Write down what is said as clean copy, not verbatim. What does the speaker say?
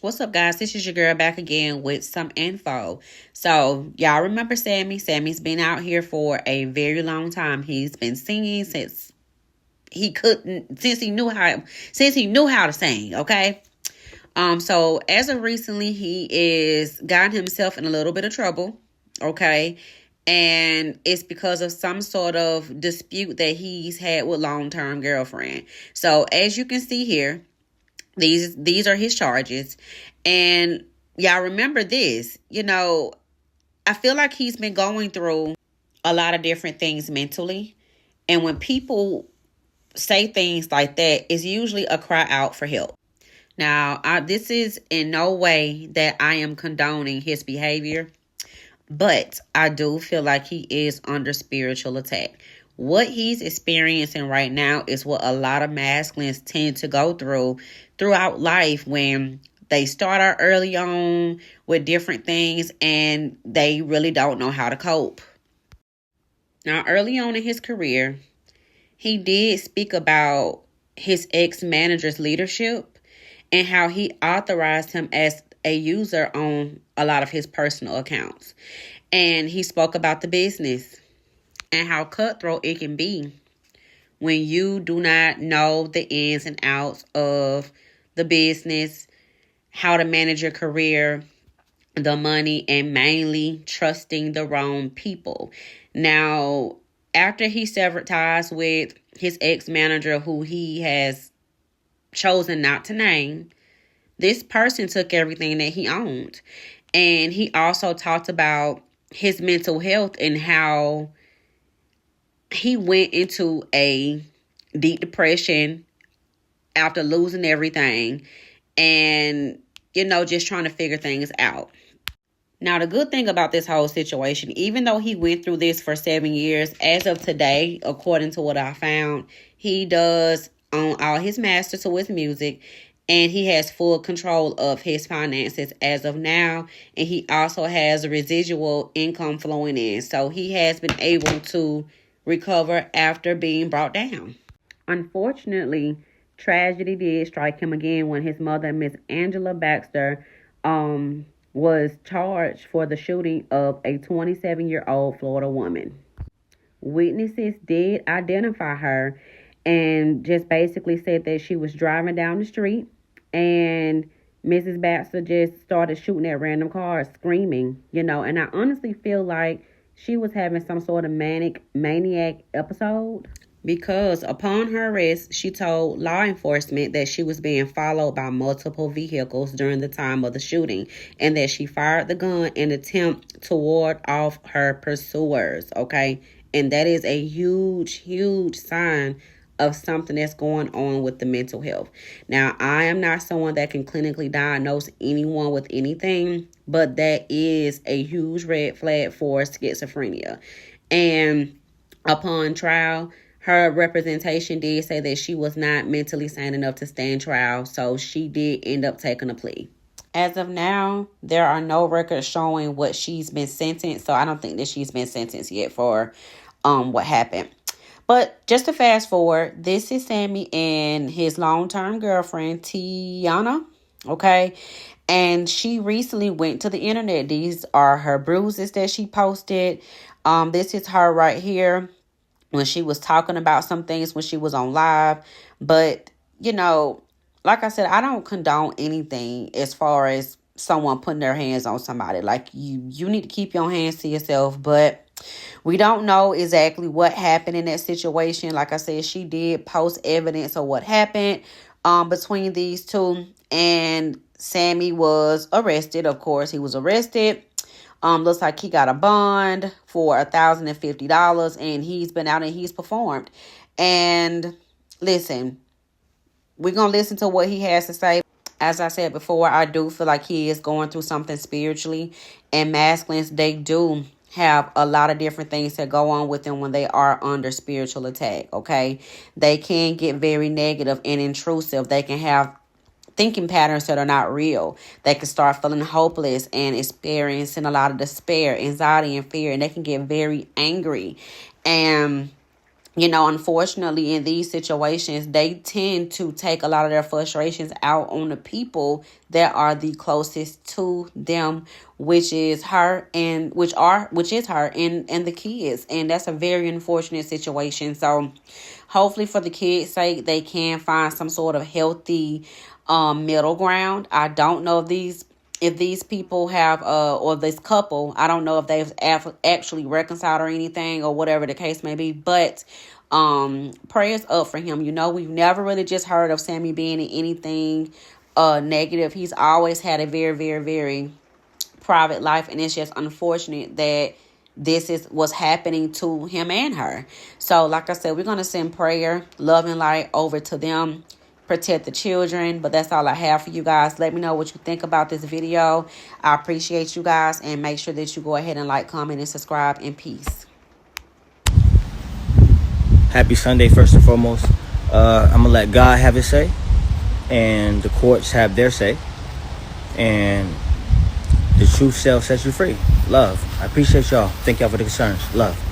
What's up, guys? This is your girl back again with some info. So, y'all remember Sammie? Sammie's been out here for a very long time. He's been singing since he knew how to sing, okay? So as of recently, he is gotten himself in a little bit of trouble, okay? And it's because of some sort of dispute that he's had with long-term girlfriend. So as you can see here, these are his charges. And y'all remember this, I feel like he's been going through a lot of different things mentally. And when people say things like that, it's usually a cry out for help. Now, this is in no way that I am condoning his behavior, but I do feel like he is under spiritual attack. What he's experiencing right now is what a lot of masculines tend to go through throughout life when they start out early on with different things and they really don't know how to cope. Now, early on in his career, he did speak about his ex-manager's leadership and how he authorized him as a user on a lot of his personal accounts. And he spoke about the business and how cutthroat it can be when you do not know the ins and outs of the business, how to manage your career, the money, and mainly trusting the wrong people. Now, after he severed ties with his ex-manager, who he has chosen not to name, this person took everything that he owned. And he also talked about his mental health and how he went into a deep depression after losing everything and, just trying to figure things out. Now, the good thing about this whole situation, even though he went through this for 7 years, as of today, according to what I found, he does own all his masters to his music, and he has full control of his finances as of now, and he also has a residual income flowing in. So he has been able to recover after being brought down. Unfortunately, tragedy did strike him again when his mother, Miss Angela Baxter, was charged for the shooting of a 27-year-old Florida woman. Witnesses did identify her and just basically said that she was driving down the street and Mrs. Baxter just started shooting at random cars, screaming, and I honestly feel like she was having some sort of maniac episode, because upon her arrest, she told law enforcement that she was being followed by multiple vehicles during the time of the shooting and that she fired the gun in an attempt to ward off her pursuers, okay? And that is a huge, huge sign of something that's going on with the mental health. Now, I am not someone that can clinically diagnose anyone with anything, but that is a huge red flag for schizophrenia. And upon trial, her representation did say that she was not mentally sane enough to stand trial, so she did end up taking a plea. As of now, there are no records showing what she's been sentenced, so I don't think that she's been sentenced yet for what happened. But just to fast forward, this is Sammie and his long-term girlfriend, Tiana, okay? And she recently went to the internet. These are her bruises that she posted. This is her right here when she was talking about some things when she was on live. But, like I said, I don't condone anything as far as someone putting their hands on somebody. Like, you need to keep your hands to yourself. But we don't know exactly what happened in that situation. Like I said, she did post evidence of what happened between these two. And Sammie was arrested. Of course, he was arrested. Looks like he got a bond for $1,050, and he's been out and he's performed. And listen, we're going to listen to what he has to say. As I said before, I do feel like he is going through something spiritually, and masculines, they do have a lot of different things that go on with them when they are under spiritual attack, okay? They can get very negative and intrusive. They can have thinking patterns that are not real. They can start feeling hopeless and experiencing a lot of despair, anxiety, and fear, and they can get very angry. And Unfortunately, in these situations, they tend to take a lot of their frustrations out on the people that are the closest to them, which is her and which is her and the kids. And that's a very unfortunate situation. So hopefully for the kids' sake, they can find some sort of healthy middle ground. I don't know if these people have or this couple, I don't know if they've actually reconciled or anything or whatever the case may be, but prayers up for him. We've never really just heard of Sammie being in anything negative. He's always had a very, very, very private life, and it's just unfortunate that this is what's happening to him and her. So like I said, we're going to send prayer, love, and light over to them, protect the children. But that's all I have for you guys. Let me know what you think about this video. I appreciate you guys, and make sure that you go ahead and like, comment, and subscribe. And peace. Happy Sunday, first and foremost. I'm going to let God have his say, and the courts have their say, and the truth shall set you free. Love. I appreciate y'all. Thank y'all for the concerns. Love.